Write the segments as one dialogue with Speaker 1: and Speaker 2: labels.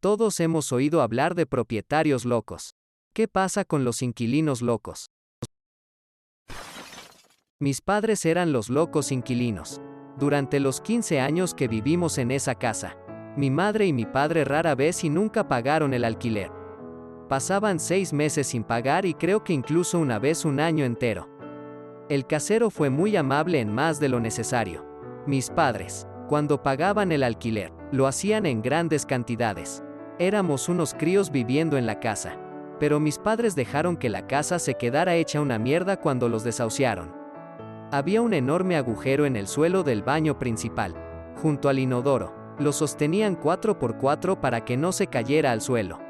Speaker 1: Todos hemos oído hablar de propietarios locos. ¿Qué pasa con los inquilinos locos? Mis padres eran los locos inquilinos. Durante los 15 años que vivimos en esa casa, mi madre y mi padre rara vez y nunca pagaron el alquiler. Pasaban 6 meses sin pagar y creo que incluso una vez un año entero. El casero fue muy amable en más de lo necesario. Mis padres, cuando pagaban el alquiler, lo hacían en grandes cantidades. Éramos unos críos viviendo en la casa. Pero mis padres dejaron que la casa se quedara hecha una mierda cuando los desahuciaron. Había un enorme agujero en el suelo del baño principal, junto al inodoro. Lo sostenían 4x4 para que no se cayera al suelo.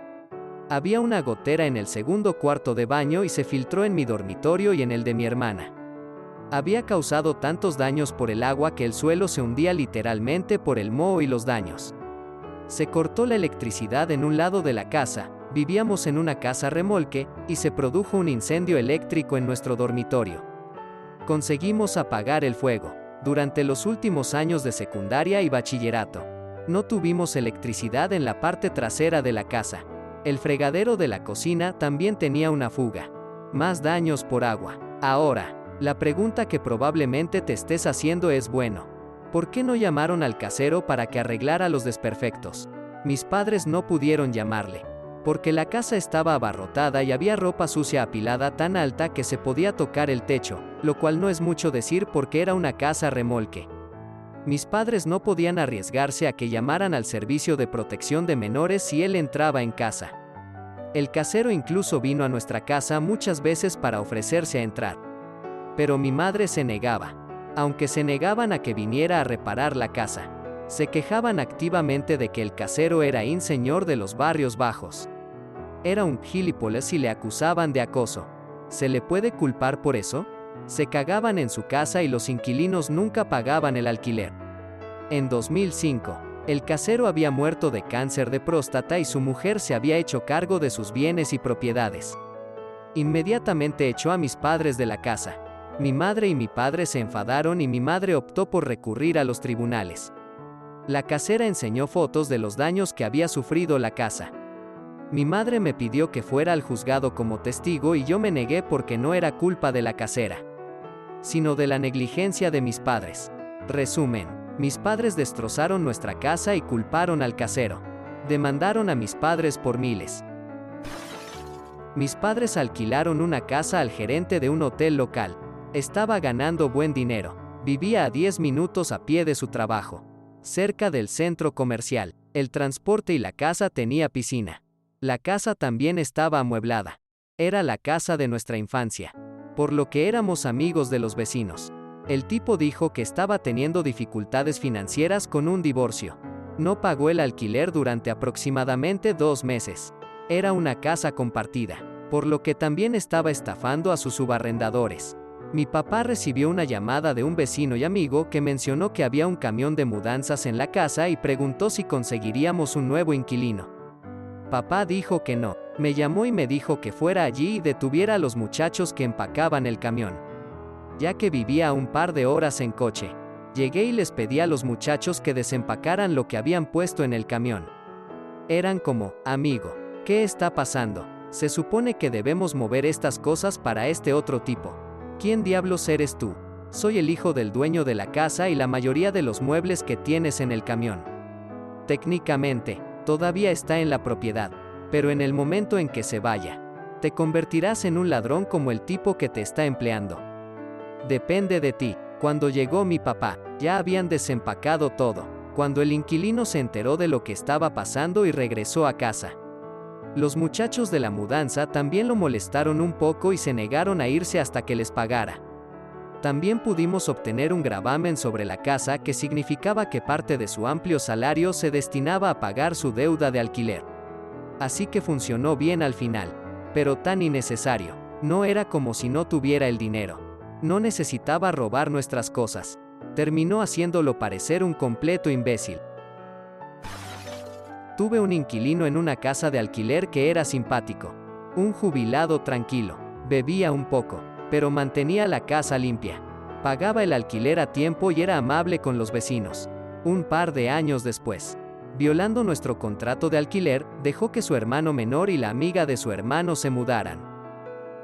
Speaker 1: Había una gotera en el segundo cuarto de baño y se filtró en mi dormitorio y en el de mi hermana. Había causado tantos daños por el agua que el suelo se hundía literalmente por el moho y los daños. Se cortó la electricidad en un lado de la casa, vivíamos en una casa remolque, y se produjo un incendio eléctrico en nuestro dormitorio. Conseguimos apagar el fuego. Durante los últimos años de secundaria y bachillerato, no tuvimos electricidad en la parte trasera de la casa. El fregadero de la cocina también tenía una fuga. Más daños por agua. Ahora, la pregunta que probablemente te estés haciendo es bueno, ¿por qué no llamaron al casero para que arreglara los desperfectos? Mis padres no pudieron llamarle, porque la casa estaba abarrotada y había ropa sucia apilada tan alta que se podía tocar el techo, lo cual no es mucho decir porque era una casa remolque. Mis padres no podían arriesgarse a que llamaran al servicio de protección de menores si él entraba en casa. El casero incluso vino a nuestra casa muchas veces para ofrecerse a entrar. Pero mi madre se negaba. Aunque se negaban a que viniera a reparar la casa, se quejaban activamente de que el casero era un señor de los barrios bajos. Era un gilipollas y le acusaban de acoso. ¿Se le puede culpar por eso? Se cagaban en su casa y los inquilinos nunca pagaban el alquiler. En 2005, el casero había muerto de cáncer de próstata y su mujer se había hecho cargo de sus bienes y propiedades. Inmediatamente echó a mis padres de la casa. Mi madre y mi padre se enfadaron y mi madre optó por recurrir a los tribunales. La casera enseñó fotos de los daños que había sufrido la casa. Mi madre me pidió que fuera al juzgado como testigo y yo me negué porque no era culpa de la casera, sino de la negligencia de mis padres. Resumen, mis padres destrozaron nuestra casa y culparon al casero. Demandaron a mis padres por miles. Mis padres alquilaron una casa al gerente de un hotel local. Estaba ganando buen dinero. Vivía a 10 minutos a pie de su trabajo, cerca del centro comercial. El transporte y la casa tenía piscina. La casa también estaba amueblada. Era la casa de nuestra infancia, por lo que éramos amigos de los vecinos. El tipo dijo que estaba teniendo dificultades financieras con un divorcio. No pagó el alquiler durante aproximadamente 2 meses. Era una casa compartida, por lo que también estaba estafando a sus subarrendadores. Mi papá recibió una llamada de un vecino y amigo que mencionó que había un camión de mudanzas en la casa y preguntó si conseguiríamos un nuevo inquilino. Papá dijo que no. Me llamó y me dijo que fuera allí y detuviera a los muchachos que empacaban el camión, ya que vivía a un par de horas en coche. Llegué y les pedí a los muchachos que desempacaran lo que habían puesto en el camión. Eran como, amigo, ¿qué está pasando? Se supone que debemos mover estas cosas para este otro tipo. ¿Quién diablos eres tú? Soy el hijo del dueño de la casa y la mayoría de los muebles que tienes en el camión. Técnicamente, todavía está en la propiedad, pero en el momento en que se vaya, te convertirás en un ladrón como el tipo que te está empleando. Depende de ti. Cuando llegó mi papá, ya habían desempacado todo, cuando el inquilino se enteró de lo que estaba pasando y regresó a casa. Los muchachos de la mudanza también lo molestaron un poco y se negaron a irse hasta que les pagara. También pudimos obtener un gravamen sobre la casa que significaba que parte de su amplio salario se destinaba a pagar su deuda de alquiler. Así que funcionó bien al final, pero tan innecesario. No era como si no tuviera el dinero. No necesitaba robar nuestras cosas. Terminó haciéndolo parecer un completo imbécil. Tuve un inquilino en una casa de alquiler que era simpático. Un jubilado tranquilo. Bebía un poco, pero mantenía la casa limpia. Pagaba el alquiler a tiempo y era amable con los vecinos. Un par de años después, Violando nuestro contrato de alquiler, dejó que su hermano menor y la amiga de su hermano se mudaran.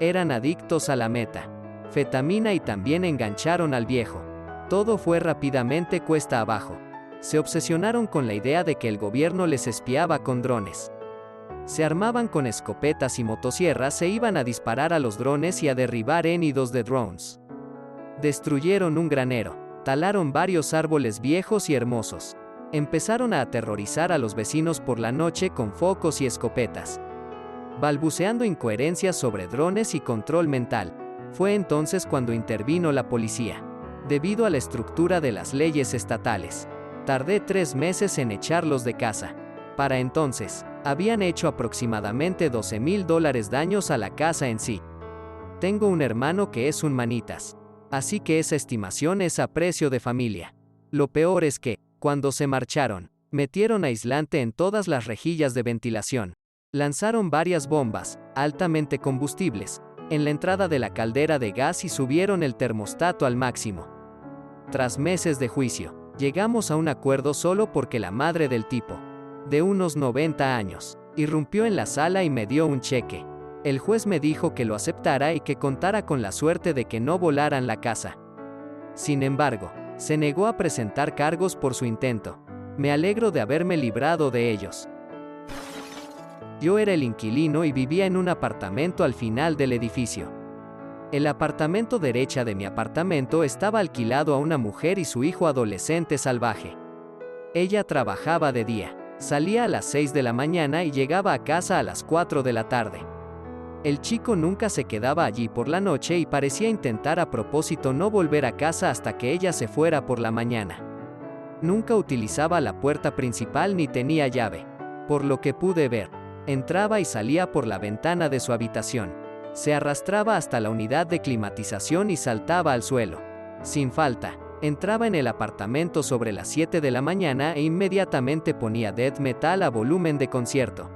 Speaker 1: Eran adictos a la metanfetamina y también engancharon al viejo. Todo fue rápidamente cuesta abajo. Se obsesionaron con la idea de que el gobierno les espiaba con drones. Se armaban con escopetas y motosierras e iban a disparar a los drones y a derribar nidos de drones. Destruyeron un granero, talaron varios árboles viejos y hermosos. Empezaron a aterrorizar a los vecinos por la noche con focos y escopetas, balbuceando incoherencias sobre drones y control mental. Fue entonces cuando intervino la policía. Debido a la estructura de las leyes estatales, tardé 3 meses en echarlos de casa. Para entonces, habían hecho aproximadamente $12,000 daños a la casa en sí. Tengo un hermano que es un manitas, así que esa estimación es a precio de familia. Lo peor es que, cuando se marcharon, metieron aislante en todas las rejillas de ventilación. Lanzaron varias bombas, altamente combustibles, en la entrada de la caldera de gas y subieron el termostato al máximo. Tras meses de juicio, llegamos a un acuerdo solo porque la madre del tipo, de unos 90 años, irrumpió en la sala y me dio un cheque. El juez me dijo que lo aceptara y que contara con la suerte de que no volaran la casa. Sin embargo, se negó a presentar cargos por su intento. Me alegro de haberme librado de ellos. Yo era el inquilino y vivía en un apartamento al final del edificio. El apartamento derecha de mi apartamento estaba alquilado a una mujer y su hijo adolescente salvaje. Ella trabajaba de día, salía a las 6 de la mañana y llegaba a casa a las 4 de la tarde. El chico nunca se quedaba allí por la noche y parecía intentar a propósito no volver a casa hasta que ella se fuera por la mañana. Nunca utilizaba la puerta principal ni tenía llave. Por lo que pude ver, entraba y salía por la ventana de su habitación. Se arrastraba hasta la unidad de climatización y saltaba al suelo. Sin falta, entraba en el apartamento sobre las 7 de la mañana e inmediatamente ponía death metal a volumen de concierto.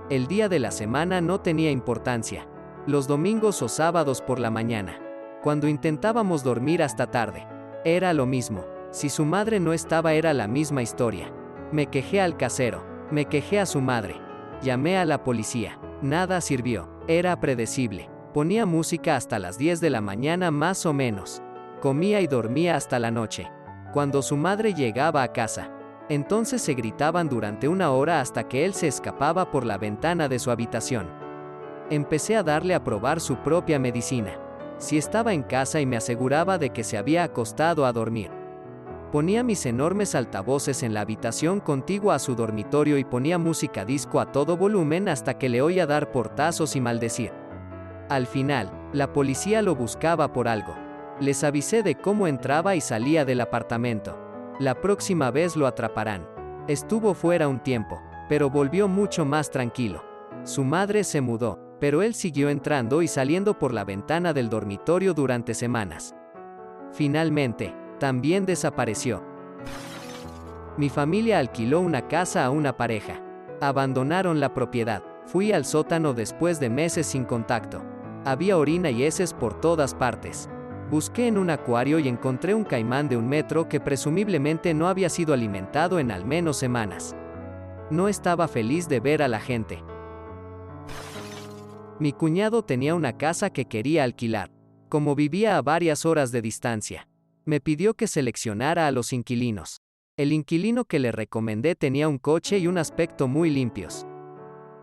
Speaker 1: El día de la semana no tenía importancia. Los domingos o sábados por la mañana. Cuando intentábamos dormir hasta tarde, era lo mismo. Si su madre no estaba era la misma historia. Me quejé al casero, me quejé a su madre. Llamé a la policía. Nada sirvió. Era predecible. Ponía música hasta las 10 de la mañana más o menos. Comía y dormía hasta la noche. Cuando su madre llegaba a casa, entonces se gritaban durante 1 hora hasta que él se escapaba por la ventana de su habitación. Empecé a darle a probar su propia medicina. Si estaba en casa y me aseguraba de que se había acostado a dormir. Ponía mis enormes altavoces en la habitación contigua a su dormitorio y ponía música disco a todo volumen hasta que le oía dar portazos y maldecir. Al final, la policía lo buscaba por algo. Les avisé de cómo entraba y salía del apartamento. La próxima vez lo atraparán. Estuvo fuera un tiempo, pero volvió mucho más tranquilo. Su madre se mudó, pero él siguió entrando y saliendo por la ventana del dormitorio durante semanas. Finalmente, también desapareció. Mi familia alquiló una casa a una pareja. Abandonaron la propiedad. Fui al sótano después de meses sin contacto. Había orina y heces por todas partes. Busqué en un acuario y encontré un caimán de 1 metro que presumiblemente no había sido alimentado en al menos semanas. No estaba feliz de ver a la gente. Mi cuñado tenía una casa que quería alquilar. Como vivía a varias horas de distancia, me pidió que seleccionara a los inquilinos. El inquilino que le recomendé tenía un coche y un aspecto muy limpios.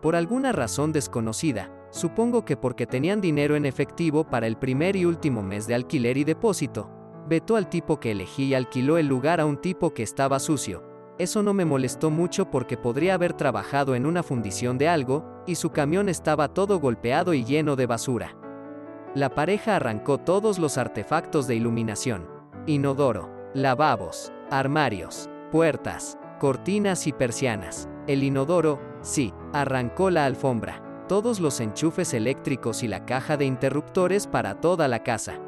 Speaker 1: Por alguna razón desconocida, supongo que porque tenían dinero en efectivo para el primer y último mes de alquiler y depósito, vetó al tipo que elegí y alquiló el lugar a un tipo que estaba sucio. Eso no me molestó mucho porque podría haber trabajado en una fundición de algo, y su camión estaba todo golpeado y lleno de basura. La pareja arrancó todos los artefactos de iluminación: inodoro, lavabos, armarios, puertas, cortinas y persianas. El inodoro, sí, arrancó la alfombra, todos los enchufes eléctricos y la caja de interruptores para toda la casa.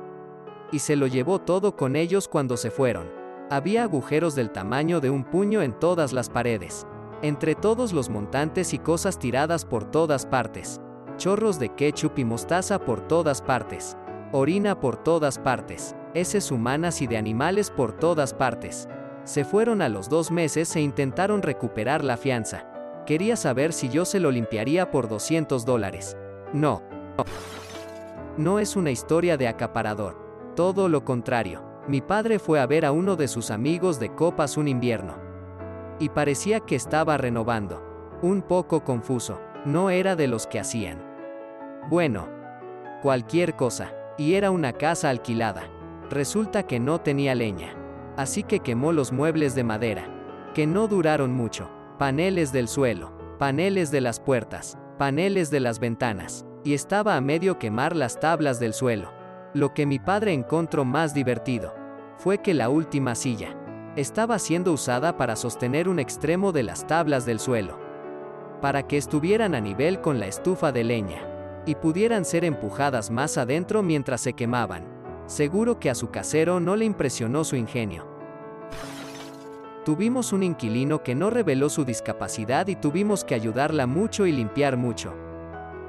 Speaker 1: Y se lo llevó todo con ellos cuando se fueron. Había agujeros del tamaño de un puño en todas las paredes. Entre todos los montantes y cosas tiradas por todas partes. Chorros de ketchup y mostaza por todas partes. Orina por todas partes. Heces humanas y de animales por todas partes. Se fueron a los 2 meses e intentaron recuperar la fianza. Quería saber si yo se lo limpiaría por $200. No. No es una historia de acaparador. Todo lo contrario. Mi padre fue a ver a uno de sus amigos de copas un invierno. Y parecía que estaba renovando. Un poco confuso. No era de los que hacían. Bueno, cualquier cosa. Y era una casa alquilada. Resulta que no tenía leña. Así que quemó los muebles de madera. Que no duraron mucho. Paneles del suelo. Paneles de las puertas. Paneles de las ventanas. Y estaba a medio quemar las tablas del suelo. Lo que mi padre encontró más divertido fue que la última silla estaba siendo usada para sostener un extremo de las tablas del suelo, para que estuvieran a nivel con la estufa de leña, y pudieran ser empujadas más adentro mientras se quemaban. Seguro que a su casero no le impresionó su ingenio. Tuvimos un inquilino que no reveló su discapacidad y tuvimos que ayudarla mucho y limpiar mucho,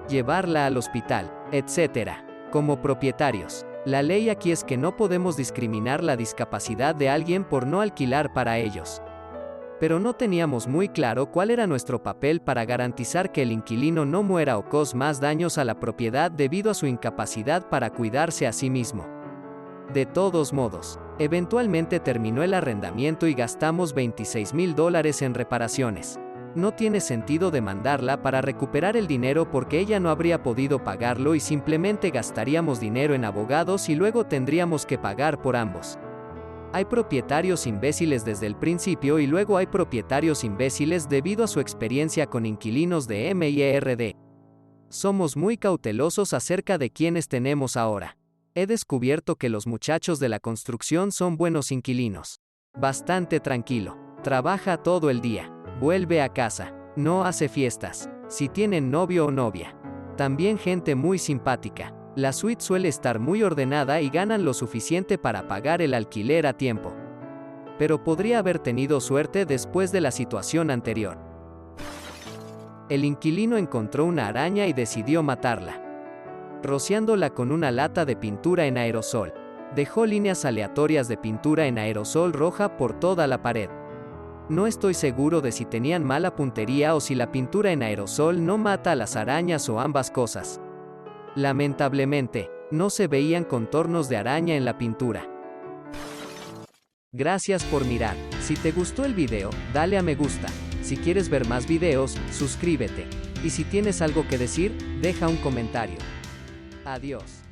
Speaker 1: llevarla al hospital, etc. Como propietarios, la ley aquí es que no podemos discriminar la discapacidad de alguien por no alquilar para ellos. Pero no teníamos muy claro cuál era nuestro papel para garantizar que el inquilino no muera o cause más daños a la propiedad debido a su incapacidad para cuidarse a sí mismo. De todos modos, eventualmente terminó el arrendamiento y gastamos $26,000 en reparaciones. No tiene sentido demandarla para recuperar el dinero porque ella no habría podido pagarlo y simplemente gastaríamos dinero en abogados y luego tendríamos que pagar por ambos. Hay propietarios imbéciles desde el principio y luego hay propietarios imbéciles debido a su experiencia con inquilinos de MIRD. Somos muy cautelosos acerca de quienes tenemos ahora. He descubierto que los muchachos de la construcción son buenos inquilinos. Bastante tranquilo. Trabaja todo el día. Vuelve a casa. No hace fiestas. Si tienen novio o novia. También gente muy simpática. La suite suele estar muy ordenada y ganan lo suficiente para pagar el alquiler a tiempo. Pero podría haber tenido suerte después de la situación anterior. El inquilino encontró una araña y decidió matarla, rociándola con una lata de pintura en aerosol. Dejó líneas aleatorias de pintura en aerosol roja por toda la pared. No estoy seguro de si tenían mala puntería o si la pintura en aerosol no mata a las arañas o ambas cosas. Lamentablemente, no se veían contornos de araña en la pintura. Gracias por mirar. Si te gustó el video, dale a me gusta. Si quieres ver más videos, suscríbete. Y si tienes algo que decir, deja un comentario. Adiós.